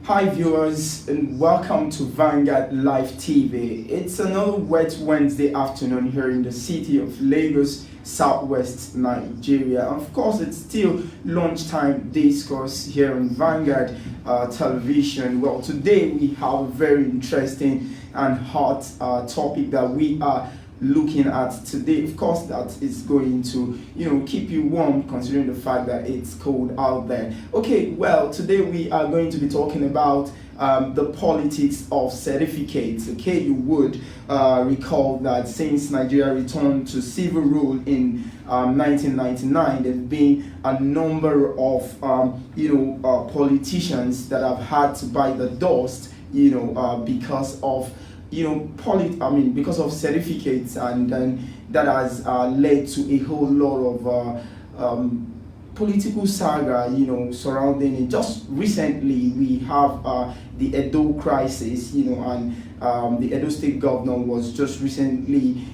Hi viewers and welcome to Vanguard Live TV. It's another wet Wednesday afternoon here in the city of Lagos, Southwest Nigeria. Of course, it's still lunchtime discourse here on Vanguard television. Well, today we have a very interesting and hot topic that we are looking at today. Of course, that is going to keep you warm considering the fact that it's cold out there. Okay, well, today we are going to be talking about the politics of certificates. Okay, you would recall that since Nigeria returned to civil rule in 1999, there's been a number of politicians that have had to bite the dust because of because of certificates, and then that has led to a whole lot of political saga, surrounding it. Just recently, we have the Edo crisis, and the Edo State governor was just recently,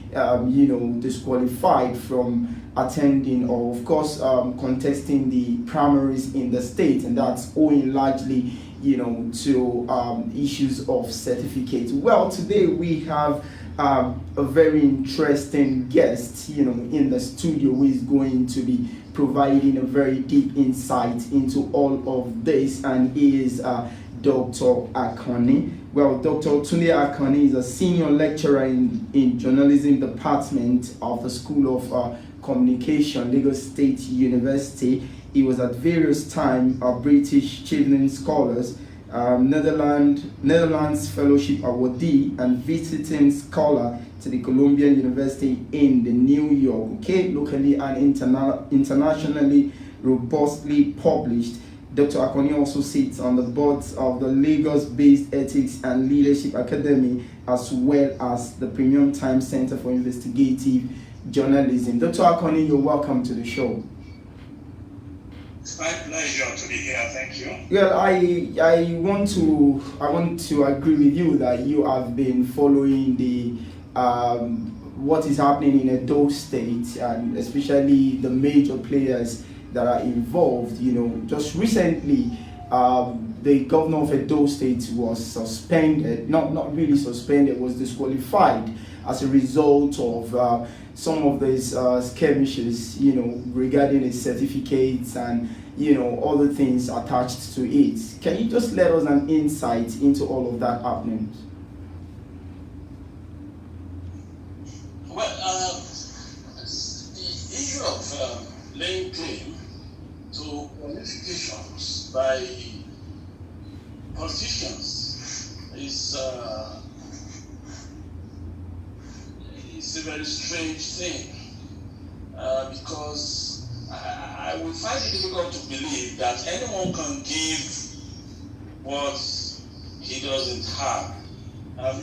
disqualified from attending or, of course, contesting the primaries in the state, and that's owing largely to issues of certificates. Well, today we have a very interesting guest, in the studio, who is going to be providing a very deep insight into all of this, and he is Dr. Akani. Well, Dr. Tunde Akani is a senior lecturer in journalism department of the School of Communication, Lagos State University. He was at various times a British Children's Scholars, Netherlands Fellowship Awardee, and visiting scholar to the Columbia University in the New York. Okay, locally and internationally robustly published. Dr. Akoni also sits on the boards of the Lagos-based Ethics and Leadership Academy, as well as the Premium Time Center for Investigative Journalism. Dr. Akoni, you're welcome to the show. It's my pleasure to be here. Thank you. Well, I want to agree with you that you have been following the what is happening in Edo State, and especially the major players that are involved. Just recently, the governor of Edo State was suspended. Not really suspended, was disqualified as a result of some of these skirmishes, regarding his certificates and other things attached to it. Can you just let us an insight into all of that happening? Well, the issue of laying claim to qualifications by politicians is a very strange thing, because I would find it difficult to believe that anyone can give what he doesn't have.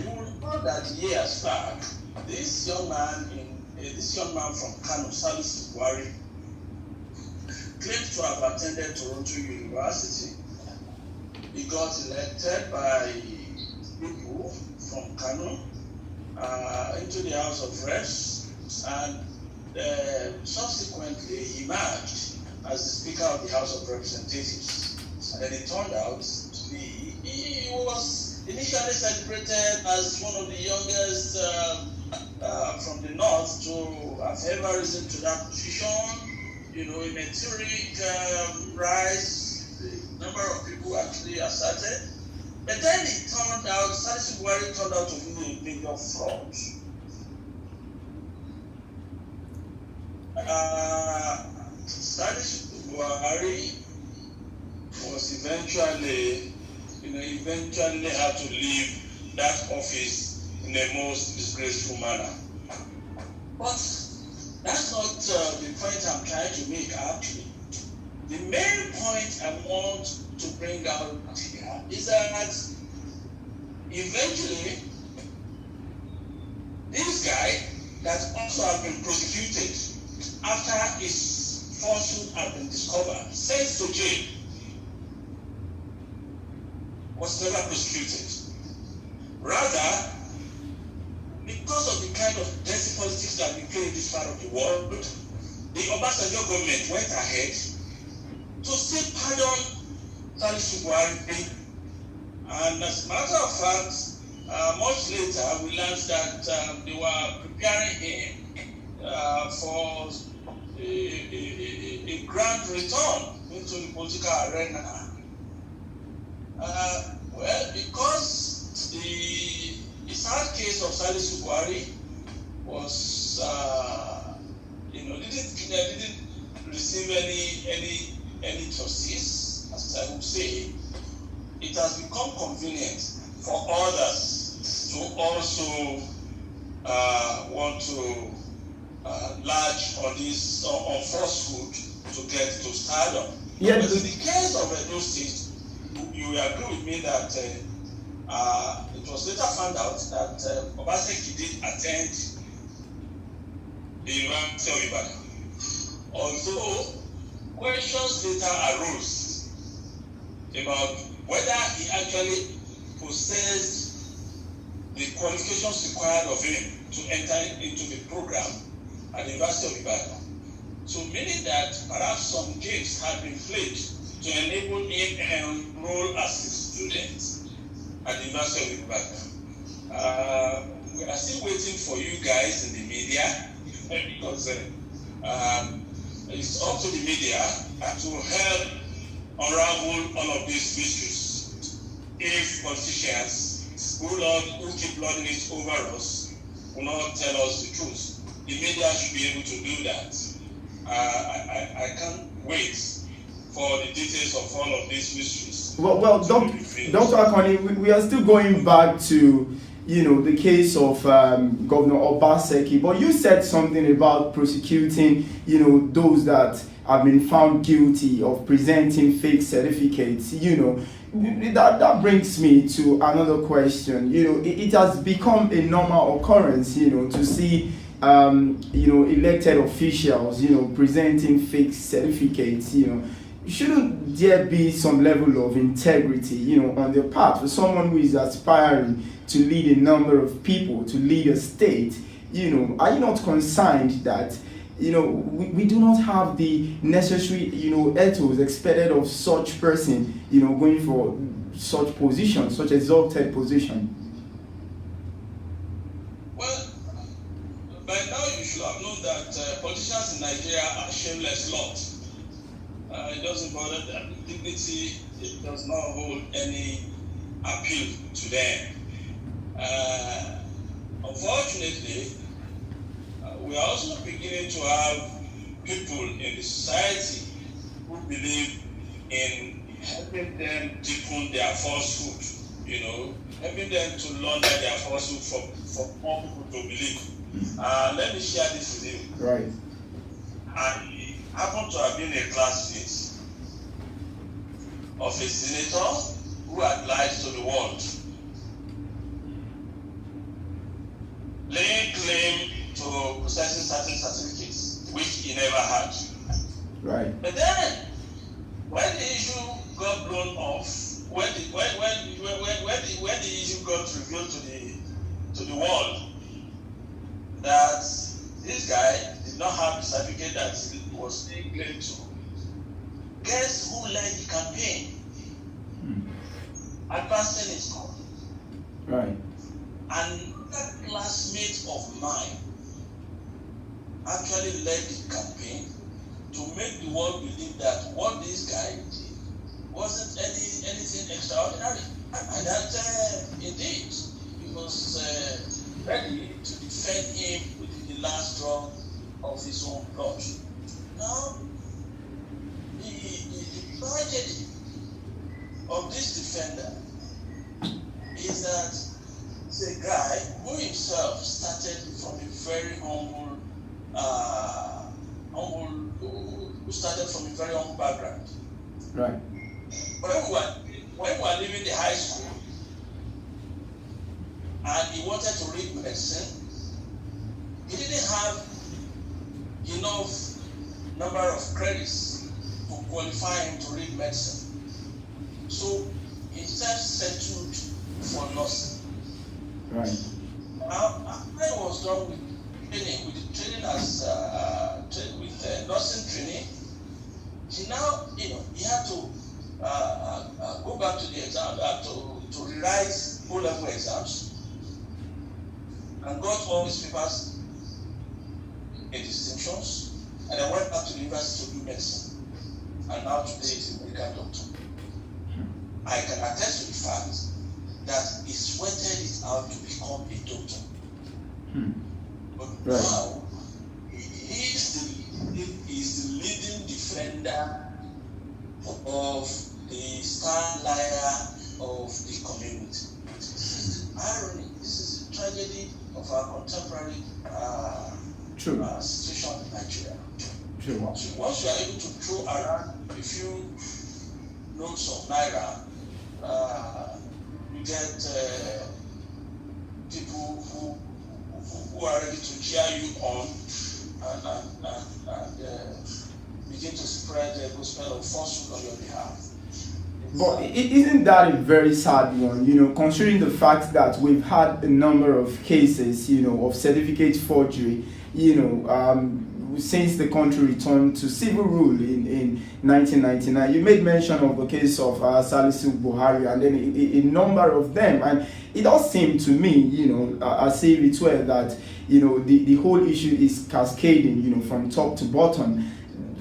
You will recall that years back, this young man from Kano, Salisu Buhari, claimed to have attended Toronto University. He got elected by people from Kano into the House of Reps, and subsequently he emerged as the Speaker of the House of Representatives. And then it turned out to be, he was initially celebrated as one of the youngest from the north to have ever risen to that position. A meteoric rise, the number of people actually asserted. But then it turned out, Salisu Buhari turned out to be a bigger fraud. Salisu Buhari was eventually had to leave that office in a most disgraceful manner. But that's not the point I'm trying to make, actually. The main point I want to bring out here is that eventually this guy that also has been prosecuted after his falsehood had been discovered, sent to jail, was never prosecuted. Rather, because of the kind of dirty politics that we play in this part of the world, the Obaseki government went ahead to still pardon Salisu Buhari And as a matter of fact, much later we learned that they were preparing him for a grand return into the political arena. Well, because the sad case of Salisu Buhari was, didn't receive any justice, as I would say, it has become convenient for others to also want to large on this on falsehood to get to stardom. Yeah, but in the case of Edo State, you will agree with me that it was later found out that Obaseki did attend the University of Ibadan. Although questions later arose about whether he actually possessed the qualifications required of him to enter into the program at the University of Ibadan. So meaning that perhaps some games had been played to enable him to enroll as a student at the University of Ibadan. We are still waiting for you guys in the media because it's up to the media to help unravel all of these mysteries. If politicians who keep lording it over us will not tell us the truth, the media should be able to do that. I can't wait for the details of all of these mysteries. Well, Dr. Akoni, we are still going back to the case of Governor Obaseki, but you said something about prosecuting those that have been found guilty of presenting fake certificates. That brings me to another question. It has become a normal occurrence to see elected officials presenting fake certificates. Shouldn't there be some level of integrity on their part for someone who is aspiring to lead a number of people, to lead a state? Are you not concerned that we do not have the necessary ethos expected of such person going for such position, such exalted position? Well, by now you should have known that politicians in Nigeria are shameless lot. It doesn't bother them. Dignity, it does not hold any appeal to them. Unfortunately, we are also beginning to have people in the society who believe in helping them deepen their falsehood, helping them to launder their falsehood for more people to believe. Let me share this with you. Right. I happened to have been a classmate of a senator who had lied to the world, laying claim to possessing certain certificates which he never had. Right. But then, when the issue got blown off, when the issue got revealed to the world that this guy did not have the certificate that he was laying claim to, guess who led the campaign? Advancing his cause. Right. And that classmate of mine actually led the campaign to make the world believe that what this guy did wasn't anything extraordinary. And that indeed he was ready to defend him with the last drop of his own blood. Now, the tragedy of this defender is that it's a guy who himself started from a very humble background. Right. When we were leaving the high school and he wanted to read medicine, he didn't have enough number of credits to qualify him to read medicine. So he settled for nursing. Right. Now, after I was done with training as nursing training, he now, he had to go back to the exam to write O-level exams and got all his papers in distinctions, and then went back to the university to do medicine. And now today he's a medical doctor. I can attest to the fact that he sweated it out to become a doctor. But now he is the leading defender of the star liar of the community. This is the irony. This is the tragedy of our contemporary situation in Nigeria. So once you are able to throw around a few notes of naira, you get people who are ready to cheer you on and begin to spread the gospel of falsehood on your behalf. But isn't that a very sad one, considering the fact that we've had a number of cases, of certificate forgery, since the country returned to civil rule in 1999. You made mention of the case of Salisu Buhari and then a number of them. And it does seem to me, as if it were that, the whole issue is cascading, from top to bottom.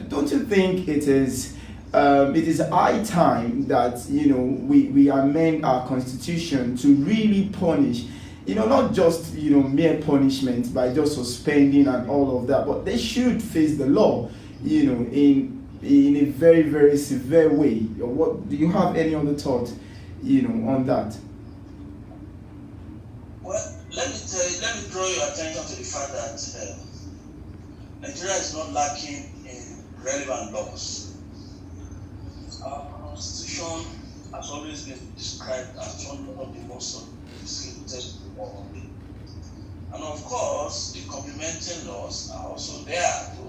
Don't you think it is high time that we amend our constitution to really punish, not just mere punishment by just suspending and all of that, but they should face the law, in a very, very severe way? What do you have any other thought, on that? Well, let me draw your attention to the fact that Nigeria is not lacking in relevant laws. Our constitution has always been described as one of the most sophisticated in the world. And of course, the complementing laws are also there to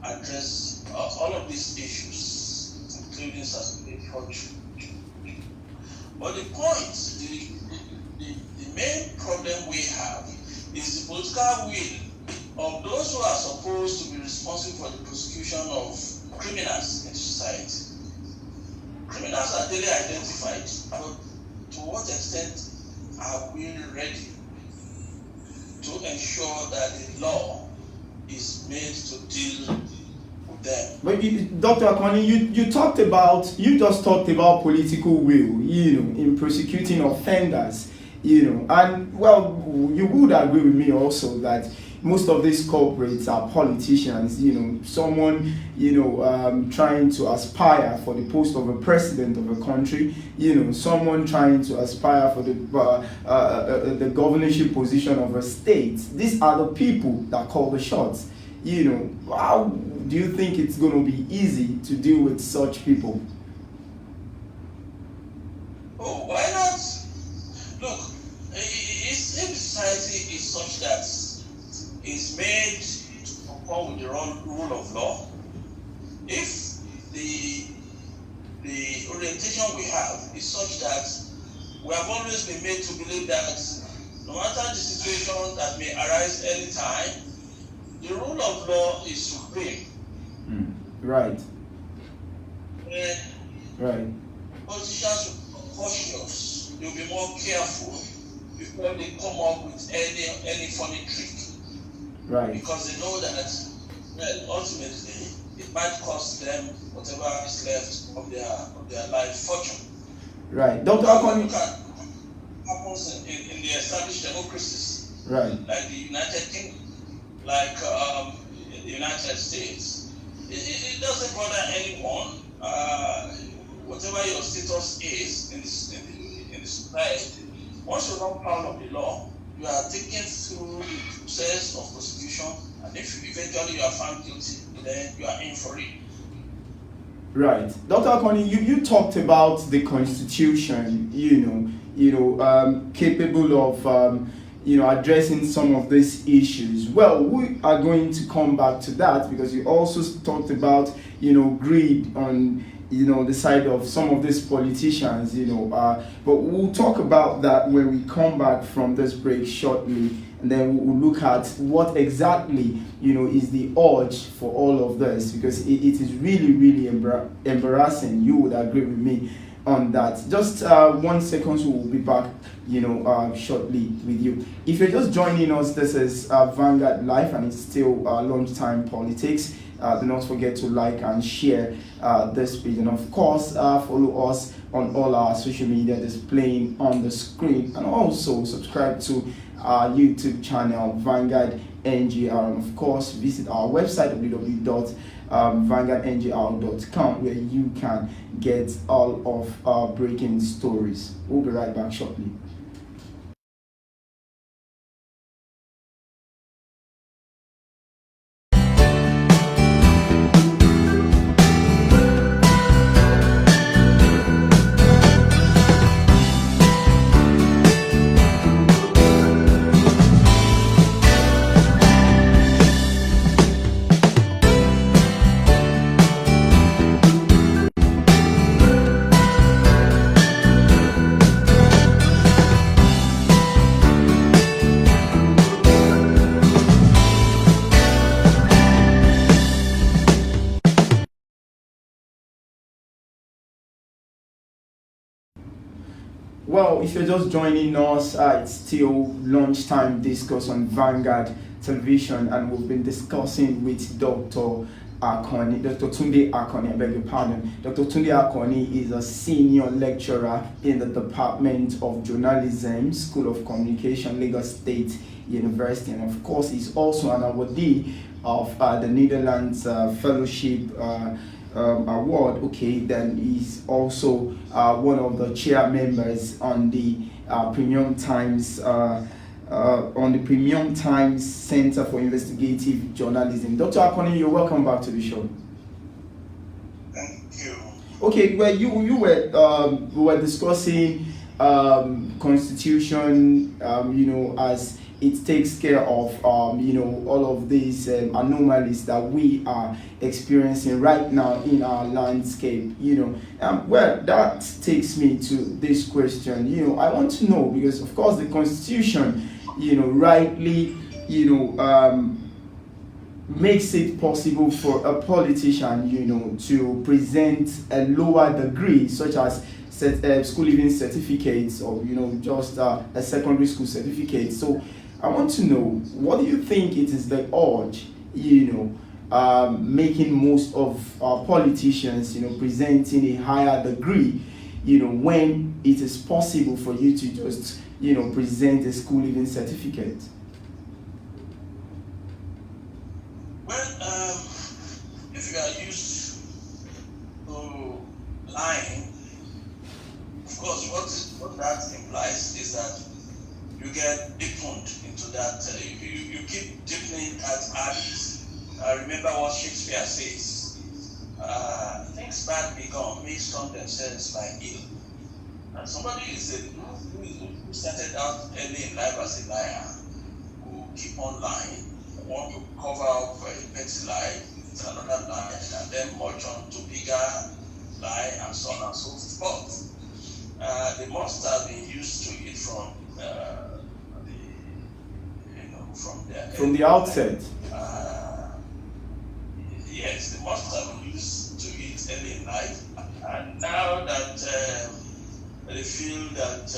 address all of these issues, including certificate forgery. But the point, the main problem we have is the political will of those who are supposed to be responsible for the prosecution of criminals in society. Criminals are daily identified, but to what extent are we ready to ensure that the law is made to deal with them? But Dr. Akoni, you just talked about political will, in prosecuting offenders, and well, you would agree with me also that most of these corporates are politicians, someone, trying to aspire for the post of a president of a country, someone trying to aspire for the governorship position of a state. These are the people that call the shots. How do you think it's going to be easy to deal with such people? Oh, why not? Look, if society is such that is made to conform with the rule of law, if the orientation we have is such that we have always been made to believe that no matter the situation that may arise anytime, the rule of law is supreme. Right. Right. Politicians will be cautious. They'll be more careful before they come up with any funny trick. Right. Because they know that, ultimately, it might cost them whatever is left of their life fortune. Right. Dr. Akoni, look at what happens in the established democracies. Right. Like the United Kingdom, like the United States. It doesn't bother anyone, whatever your status is in the society. Once you're not proud of the law, you are taken through the process of prosecution, and if eventually you are found guilty, then you are in for it. Right. Dr. Akoni, you talked about the Constitution, capable of, addressing some of these issues. Well, we are going to come back to that because you also talked about, greed on, the side of some of these politicians, but we'll talk about that when we come back from this break shortly, and then we'll look at what exactly, is the urge for all of this, because it is really, really embarrassing. You would agree with me on that. Just 1 second, so we'll be back, shortly with you. If you're just joining us, this is Vanguard Live, and it's still lunchtime politics. Do not forget to like and share this page, and of course follow us on all our social media displaying on the screen, and also subscribe to our YouTube channel Vanguard NGR, and of course visit our website www.vanguardngr.com, where you can get all of our breaking stories. We'll be right back shortly. Well, if you're just joining us, it's still lunchtime discourse on Vanguard Television, and we've been discussing with Dr. Akoni, Dr. Tunde Akoni, I beg your pardon. Dr. Tunde Akoni is a senior lecturer in the Department of Journalism, School of Communication, Lagos State University, and of course he's also an awardee of the Netherlands Fellowship Award. Okay, then he's also one of the chair members on the Premium Times Center for Investigative Journalism. Dr. Akoni, you're welcome back to the show. Thank you. Okay, well, we were discussing constitution, as it takes care of all of these anomalies that we are experiencing right now in our landscape. Well, that takes me to this question. I want to know, because of course the constitution rightly makes it possible for a politician to present a lower degree, such as school leaving certificates, or just a secondary school certificate. So I want to know, what do you think it is the urge, making most of our politicians, presenting a higher degree, when it is possible for you to just, present a school leaving certificate? Well, if you are used to lying, of course, what that implies is that you get deepened into that, you keep deepening that habit. Remember what Shakespeare says, things bad become, may strong themselves by ill. And somebody who started out early in life as a liar, who keep on lying, want to cover up a petty lie with another lie, and then merge on to bigger lie, and so on and so forth. They must have been used to it from the outset. Yes, they must have been used to it early in life, and now that they feel that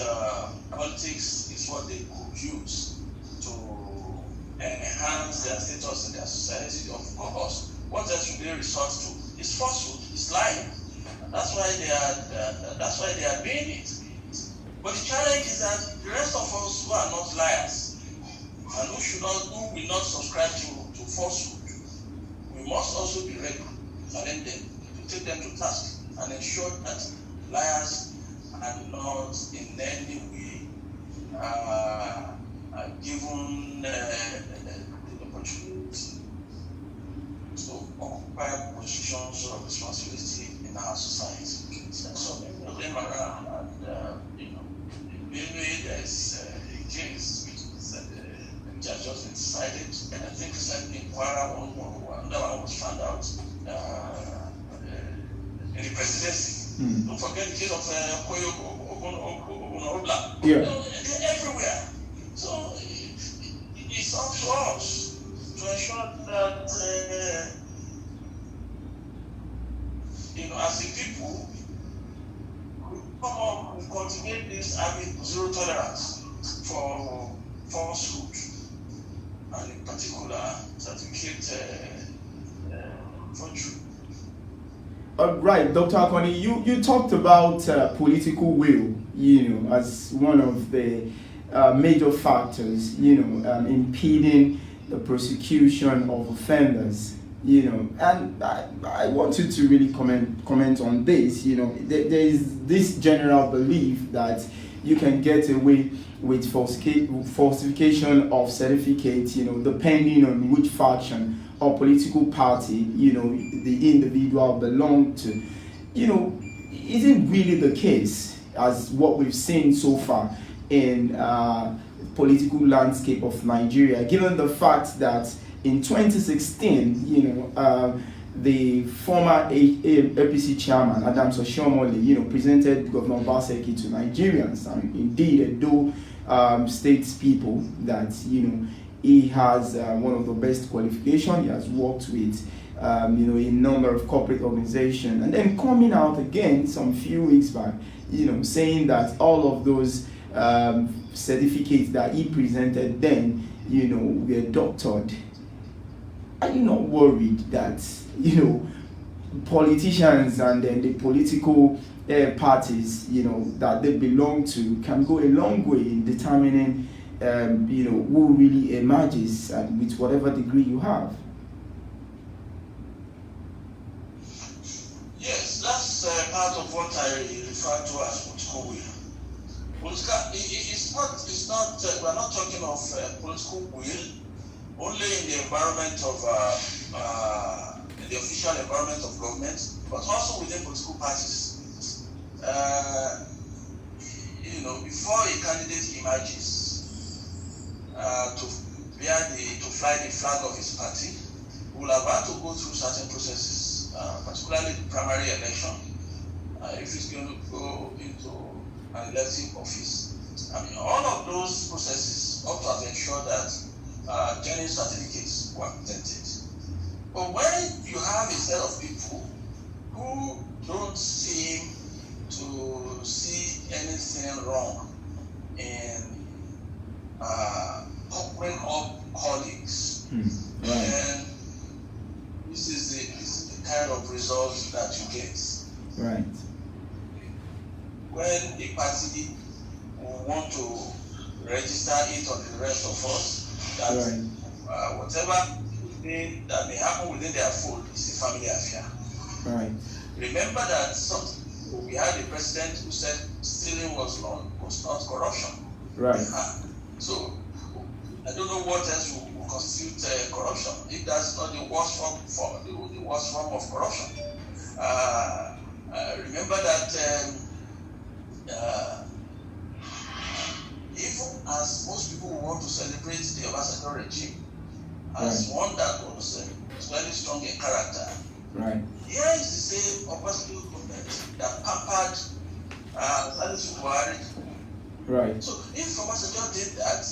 politics is what they could use to enhance their status in their society, of course, what else should they resort to? It's falsehood, it's lying. That's why they are doing it. But the challenge is that the rest of us who are not liars, and who will not subscribe to falsehood, we must also be ready to challenge them, to take them to task, and ensure that liars are not in any way given the opportunity to occupy positions of responsibility in our society. So many of them around, and maybe there's a case which has just been decided, and I think recently in Kwara, that one was found out in the presidency. Don't forget the case of Koyo Obla. Yeah. They're everywhere. So it's up to us to ensure that as a people, cultivate this habit zero tolerance for falsehood, and in particular certificate forgery. Right, Dr. Akoni, you talked about political will, as one of the major factors, impeding the prosecution of offenders, and I wanted to really comment on this. There is this general belief that you can get away with falsification of certificates, depending on which faction or political party, the individual belong to. Is it really the case as what we've seen so far in political landscape of Nigeria, given the fact that in 2016, the former APC chairman, Adams OSHIOMHOLE, presented Governor OBASEKI to Nigerians, and indeed Edo states people that, he has one of the best qualifications. He has worked with, a number of corporate organizations, and then coming out again some few weeks back, saying that all of those certificates that he presented then, were doctored. Are you not worried that, politicians and then the political parties, that they belong to can go a long way in determining, who really emerges and with whatever degree you have? Yes, that's part of what I refer to as political will. It's not. We're not talking of political will only in the environment of in the official environment of government, but also within political parties. Before a candidate emerges to fly the flag of his party, will have had to go through certain processes, particularly the primary election, if he's going to go into an elective office. All of those processes ought to have ensured that genuine certificates were presented. But when you have a set of people who don't seem to see anything wrong in opening up colleagues, Right. and this is the kind of results that you get. Right. When a party will want to register it on the rest of us, that whatever thing that may happen within their fold is a family affair. Right. Remember that we had a president who said stealing was not corruption. Right. So I don't know what else will constitute corruption if that's not the worst form of corruption. Remember that even as most people want to celebrate the Obaseki regime as one that was very strong in character, Right. here is the same Obaseki government that pampered Salisu Buhari. Right. So if Obaseki did that,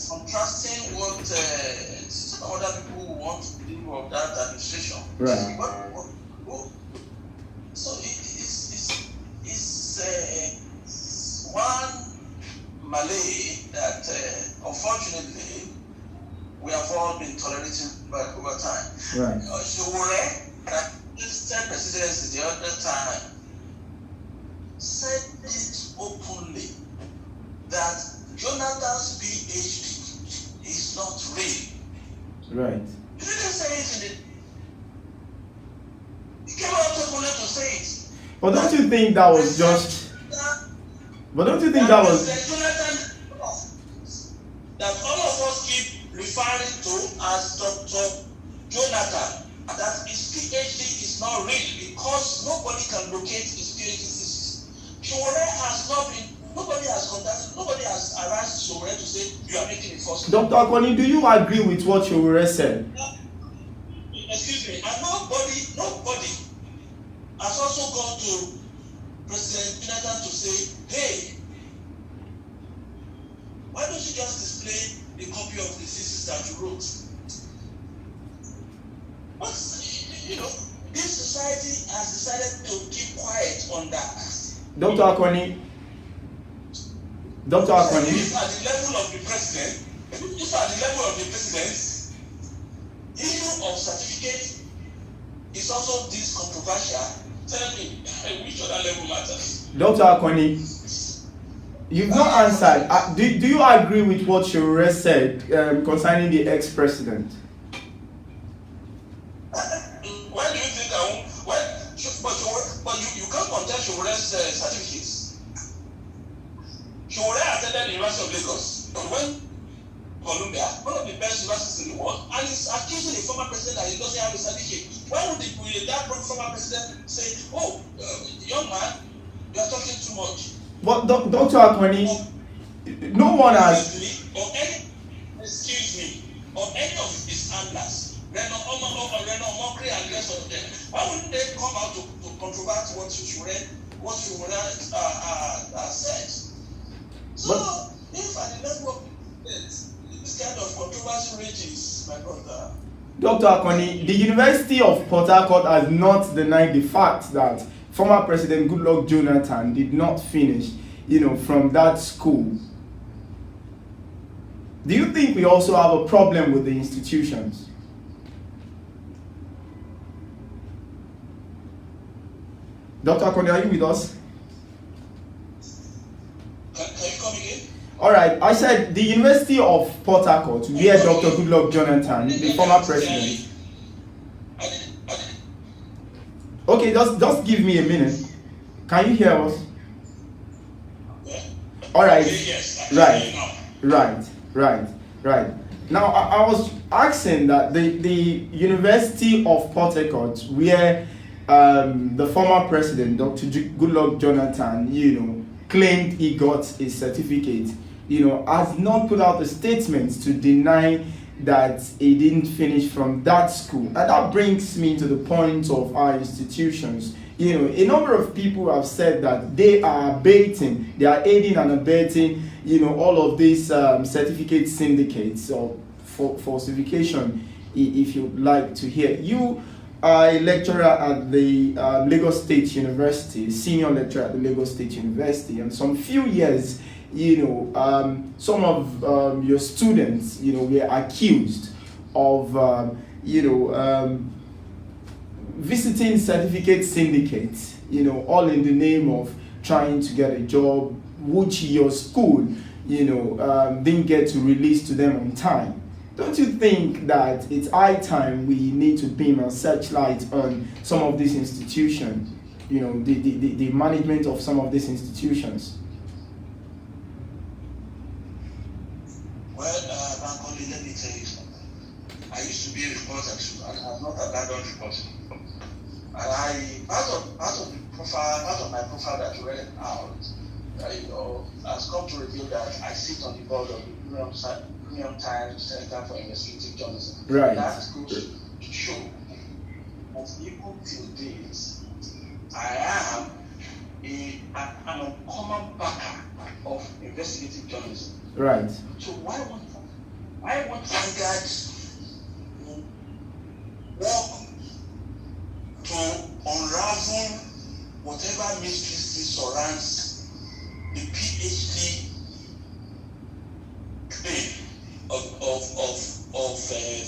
contrasting what some other people want to do of that administration. Right. So it's one Malay that unfortunately we have all been tolerating over time. Right. This 10 presidency the other time said it openly that Jonathan's PhD is not real. Right. He didn't say it he came out openly to say it. But don't you think that was just? But don't you think that was? That all of us keep referring to as Dr. Jonathan, that his PhD is not real because nobody can locate his PhD thesis. Nobody has asked Sowore to say you are making a false claim. Dr. Akoni, do you agree with what Sowore said? Excuse me, and nobody has also gone to President Jonathan to say, hey, why don't you just display a copy of the thesis that you wrote? But, this society has decided to keep quiet on that. Dr. Akoni, Dr. Akoni. If at the level of the president, issue of certificate is also this controversial. Tell me, which other level matters? Dr. Akoni, you've not answered. Do you agree with what Shore said concerning the ex-president? Why do you think but you can't contest Shore's certificates. Shore attended the University of Lagos. When Columbia, one of the best universities in the world, and he's accusing the former president that he doesn't have a certificate. Why would that former president say, "Oh, young man, you are talking too much"? But Dr. Akoni, no one has. Excuse me, or any of his handlers, Renan Omokri and the rest of them. Why wouldn't they come out to controvert what you said? So, if at the level of this kind of controversy rages, my brother. Dr. Akoni, the University of Port Harcourt has not denied the fact that former President Goodluck Jonathan did not finish, from that school. Do you think we also have a problem with the institutions? Dr. Akoni, are you with us? Can you come again? All right, I said the University of Port Harcourt, where Dr. Goodluck Jonathan, the former president. Okay, just give me a minute. Can you hear us? All right. Yes. Right. Now, I was asking that the University of Port Harcourt, where the former president, Dr. Goodluck Jonathan, claimed he got a certificate, has not put out a statement to deny that he didn't finish from that school. And that brings me to the point of our institutions. A number of people have said that they are aiding and abetting, all of these certificate syndicates or falsification, if you'd like to hear. You are a lecturer at the Lagos State University, senior lecturer at the Lagos State University, and some few years, some of your students, were accused of, visiting certificate syndicates, all in the name of trying to get a job, which your school, didn't get to release to them on time. Don't you think that it's high time we need to beam a searchlight on some of these institutions, the management of some of these institutions? Well, Bankole, let me tell you something. I used to be a reporter too, and I'm not abandoned reporting. And part of my profile that you read out, has come to reveal that I sit on the board of the Premium Times Center for Investigative Journalism. Right. That goes to show that even till this, I am an uncommon backer of investigative journalism. Right. So why won't Vanguard work to unravel whatever mystery surrounds the PhD claim of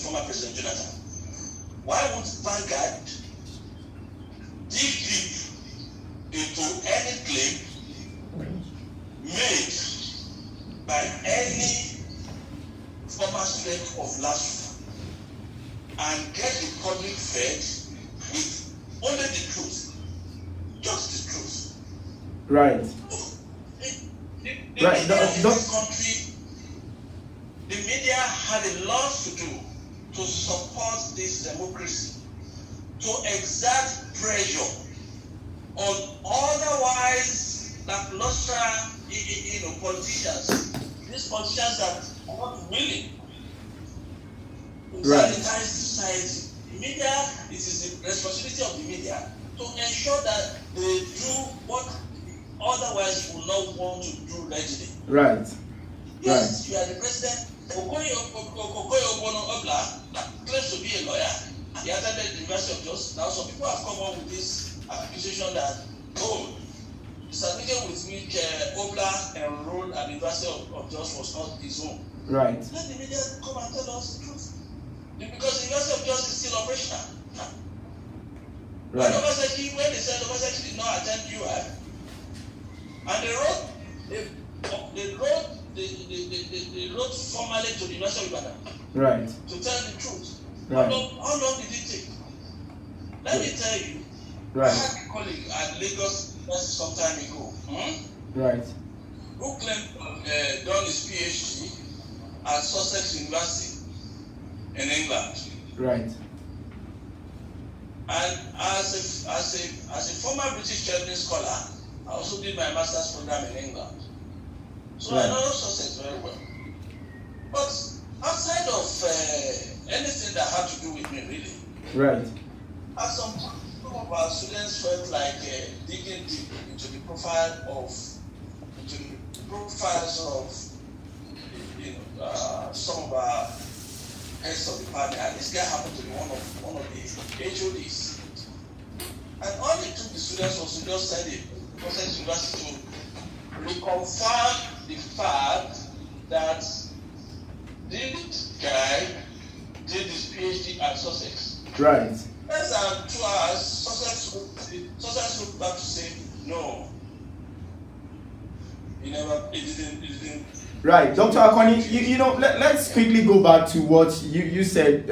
former President Jonathan? Why won't Vanguard dig deep into any claim made by any former student of LASU and get the public fed with only the truth, just the truth? Right. Right. This country, the media had a lot to do to support this democracy, to exert pressure on otherwise lackluster, politicians. These politicians that are not willing to sanitize society. The media, it is the responsibility of the media to ensure that they do what otherwise would not want to do readily. Right. Yes, you are the president. Okoye Obla claims to be a lawyer. He attended the University of Jos. Now some people have come up with this accusation that, certificate with which Obla enrolled at the University of Jos was not his own. Right. Let the media come and tell us the truth. Because the University of Jos is still operational. Right. When they said OBASEKI did not attend UI, and they wrote formally to the University of Ibadan. Right. To tell the truth. Right. How long did it take? Let me tell you. Right. I had a colleague at Lagos some time ago. Right. Who claimed to have done his PhD at Sussex University in England. Right. And as a former British Chinese scholar, I also did my master's program in England. So right. I know Sussex very well. But outside of anything that had to do with me, really. Right. At some point, some of our students felt like digging deep into the profiles of some of our heads of the department, and this guy happened to be one of the HODs. And all it took the students was to just send the process university to reconfirm the fact that this guy did his PhD at Sussex. Right. Less than 2 hours, Sussex looked back to say, no. He didn't. Right, Dr. Akoni, you know, let's quickly go back to what you said,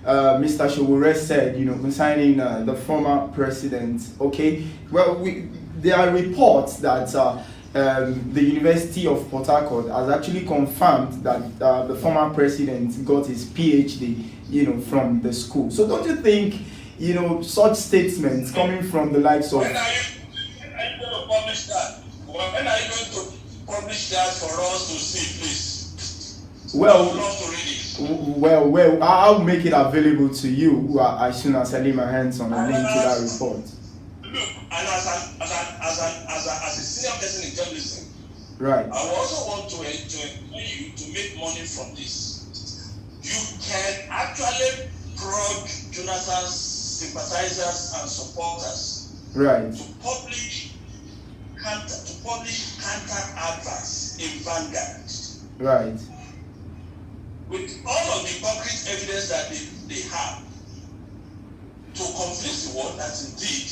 Mr. Showore said, you know, concerning the former president. Okay, well, there are reports that the University of Port Harcourt has actually confirmed that the former president got his PhD, you know, from the school. So don't you think, you know, such statements coming from the likes of... When are you going to publish that? When are you going to publish that for us to see, please? Well, I would love to read it. Well, I'll make it available to you as soon as I lay my hands on a link to that report. Look, and as a senior person in journalism, right, I also want to encourage you to make money from this. You can actually prod Jonathan's sympathizers and supporters, right, to publish counter adverts in Vanguard, right, with all of the concrete evidence that they have to convince the world that indeed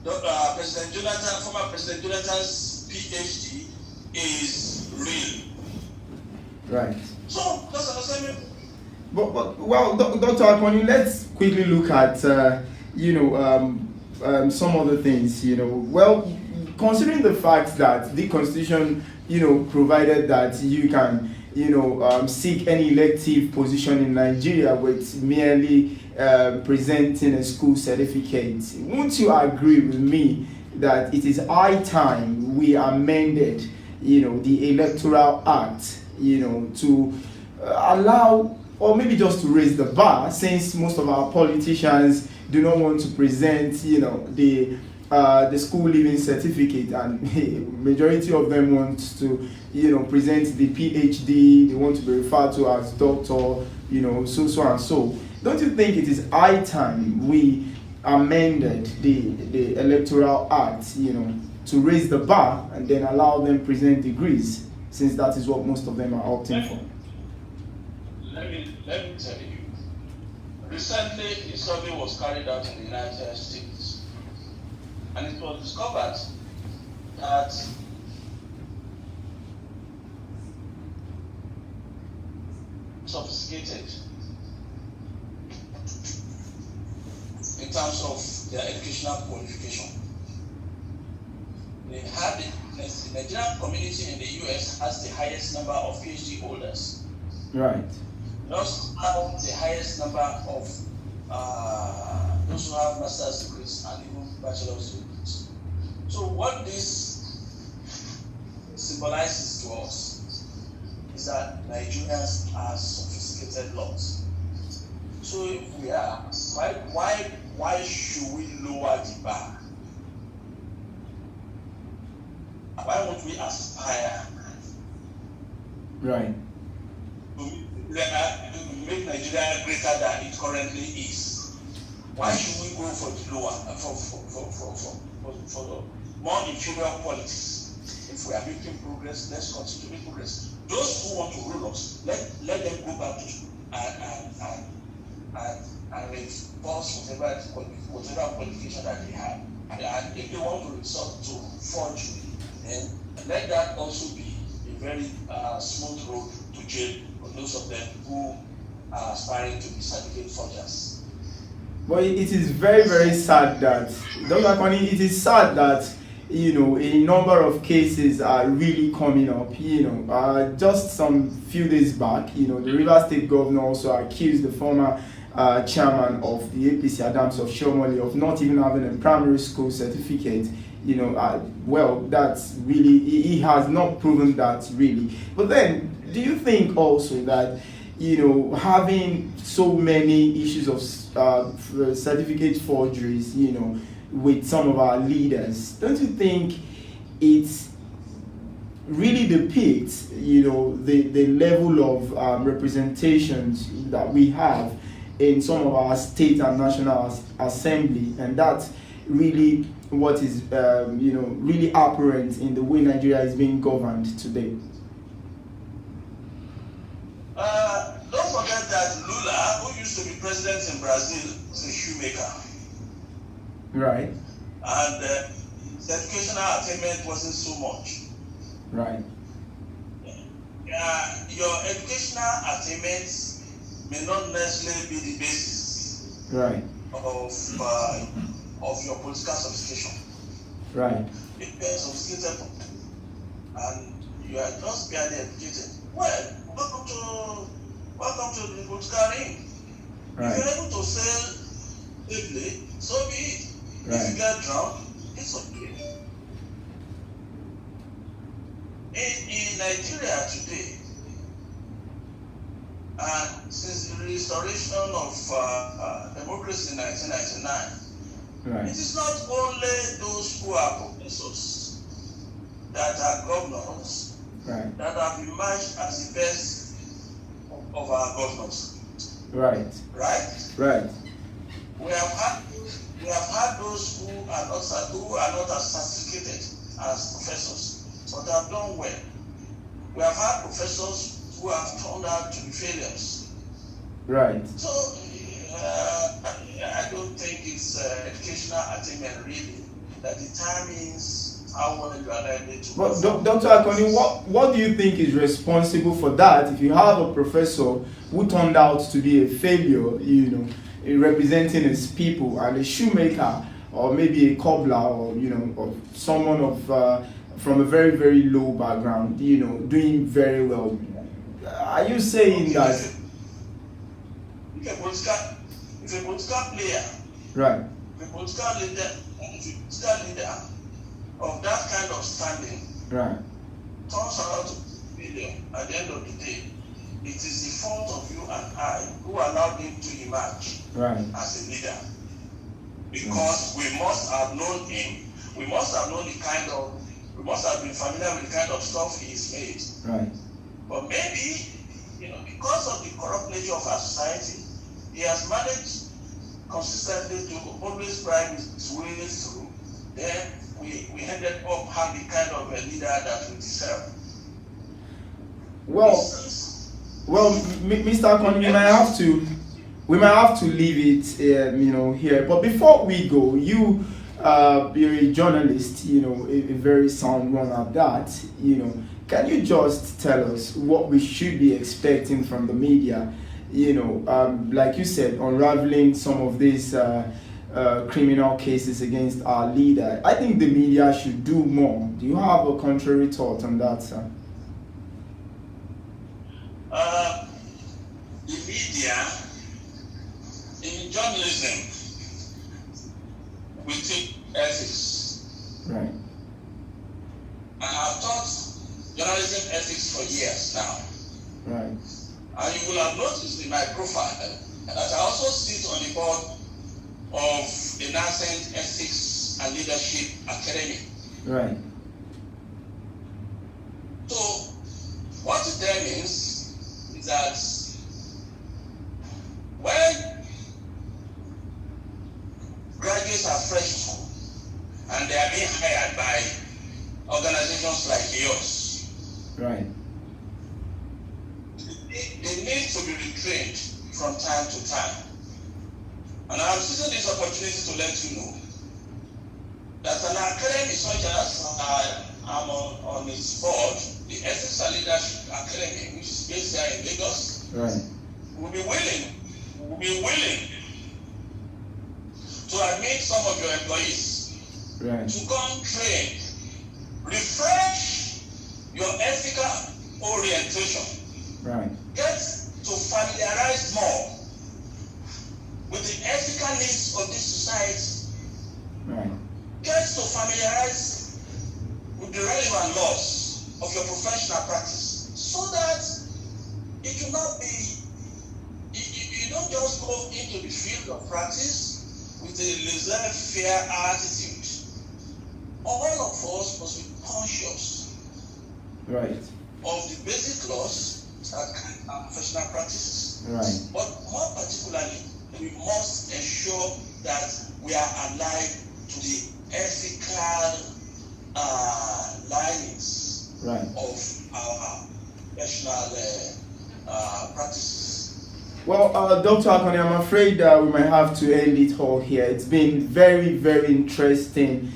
former President Jonathan's PhD is real. right. So that's understand me. But well, Dr. Akoni, let's quickly look at some other things. You know, well, considering the fact that the Constitution, you know, provided that you can, seek any elective position in Nigeria with merely presenting a school certificate, won't you agree with me that it is high time we amended, the Electoral Act, to allow, or maybe just to raise the bar, since most of our politicians do not want to present, the school leaving certificate, and majority of them want to, present the PhD. They want to be referred to as doctor, so and so. Don't you think it is high time we amended the Electoral Act, to raise the bar and then allow them present degrees, since that is what most of them are opting for? Let me tell you. Recently, a survey was carried out in the United States, and it was discovered that sophisticated in terms of their educational qualification. The Nigerian community in the US has the highest number of PhD holders. Right. Those have the highest number of those who have master's degrees and even bachelor's degrees. So what this symbolizes to us is that Nigerians are sophisticated lots. So if we are, why should we lower the bar? Why won't we aspire? Right. To make Nigeria greater than it currently is? Why should we go for the lower, more inferior qualities. If we are making progress, let's continue to make progress. Those who want to rule us, let them go back to school and reinforce whatever qualification that they have. And if they want to resort to forgery, then let that also be a very smooth road to jail for those of them who are aspiring to be certificate forgers. But it is very, very sad that, Dr. Connie, it is sad that, you know, a number of cases are really coming up. You know, just some few days back, you know, the Rivers State governor also accused the former chairman of the APC, Adams of OSHIOMHOLE, of not even having a primary school certificate. You know, well, that's really, he has not proven that really. But then, do you think also that, you know, having so many issues of certificate forgeries, you know, with some of our leaders, don't you think it's really depicts, you know, the level of representations that we have in some of our state and national assembly, and that's really what is, you know, really apparent in the way Nigeria is being governed today? Don't forget that Lula, who used to be president in Brazil, was a shoemaker. Right. And his educational attainment wasn't so much. Right. Your educational attainments may not necessarily be the basis, right, of your political sophistication. Right. If you are sophisticated and you are just barely educated, well, welcome to the political ring. Right. If you're able to sail safely, so be it. Right. If you get drunk, it's okay. In Nigeria today, and since the restoration of democracy in 1999, right, it is not only those who are professors that are governors, right, that have emerged as the best of our governors. Right. Right? Right. We have had those who are not as sophisticated as professors, but have done well. We have had professors who have turned out to be failures. Right. So I don't think it's educational attainment really that determines how well you are likely to. But Dr. Akoni, what do you think is responsible for that? If you have a professor who turned out to be a failure, you know, representing his people, and a shoemaker or maybe a cobbler, or you know, or someone of from a very, very low background, you know, doing very well, are you saying that if a political player, right, if a political leader of that kind of standing, right, turns out to be failure at the end of the day, it is the fault of you and I who allowed him to emerge, right, as a leader. Because we must have known him, we must have been familiar with the kind of stuff he's made. right. But maybe, you know, because of the corrupt nature of our society, he has managed consistently to always bribe his way through. Then we ended up having the kind of a leader that we deserve. Well, Mr. Akoni, we might have to leave it, you know, here. But before we go, you're a journalist, you know, a very sound one at that. You know, can you just tell us what we should be expecting from the media? You know, like you said, unraveling some of these criminal cases against our leader. I think the media should do more. Do you have a contrary thought on that, sir? The media, in journalism, we take ethics. Right. And I've taught journalism ethics for years now. Right. And you will have noticed in my profile that I also sit on the board of the Nascent Ethics and Leadership Academy. Right. So, what it then means is that when graduates are fresh and they are being hired by organizations like yours. Right. They need to be retrained from time to time. And I'm using this opportunity to let you know that an academy such as I'm on its board, the Ethics and Leadership Academy, which is based here in Lagos, right, will be willing to admit some of your employees right, to come train, refresh your ethical orientation, right, get to familiarize more with the ethical needs of this society, right, get to familiarize with the relevant laws of your professional practice, so that it will not be, you don't just go into the field of practice with a laissez-faire attitude. All of us must be conscious, right, of the basic laws that guide our professional practices. right, But more particularly, we must ensure that we are alive to the ethical linings right. of our professional practices. Well, Dr. Akoni, I'm afraid that we might have to end it all here. It's been very, very interesting,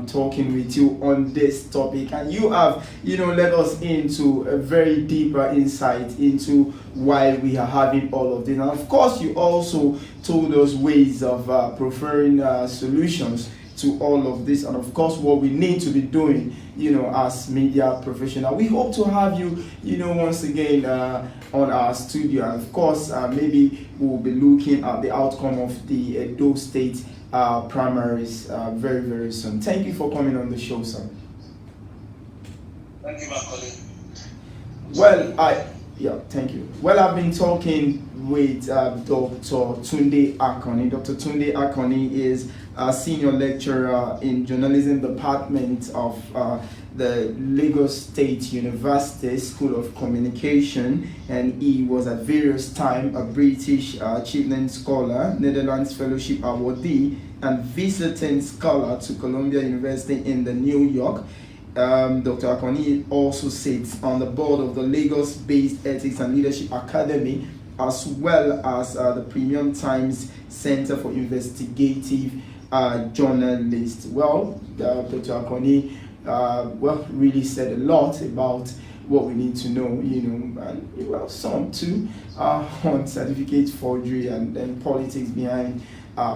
talking with you on this topic, and you have, led us into a very deeper insight into why we are having all of this. And of course, you also told us ways of preferring solutions to all of this, and of course what we need to be doing as media professional. We hope to have you once again on our studio, and of course maybe we'll be looking at the outcome of the Edo State primaries very, very soon. Thank you for coming on the show, sir. Thank you, Macaulay. Well, thank you. Well, I've been talking with Dr. Tunde Akoni. Dr. Tunde Akoni is a senior lecturer in journalism department of the Lagos State University School of Communication, and he was at various times a British Achievement Scholar, Netherlands Fellowship Awardee, and visiting scholar to Columbia University in New York. Dr. Akoni also sits on the board of the Lagos-based Ethics and Leadership Academy, as well as the Premium Times Center for Investigative Journalists. Well, Dr. Akoni really said a lot about what we need to know, and some too on certificate forgery and then politics behind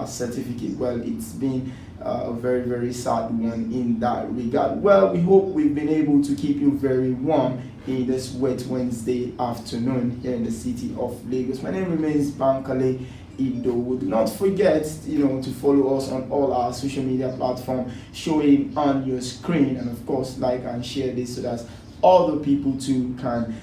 certificate. Well, it's been a very, very sad one in that regard. Well, we hope we've been able to keep you very warm in this wet Wednesday afternoon here in the city of Lagos. My name remains Bankole Ido. Do not forget, to follow us on all our social media platforms showing on your screen, and of course, like and share this so that other people too can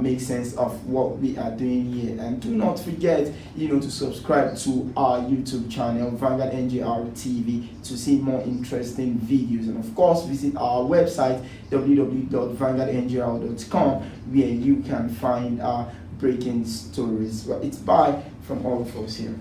make sense of what we are doing here. And do not forget, to subscribe to our YouTube channel, Vanguard NGR TV, to see more interesting videos. And of course, visit our website, www.vanguardngr.com, where you can find breaking stories. Well, it's bye from all of us here.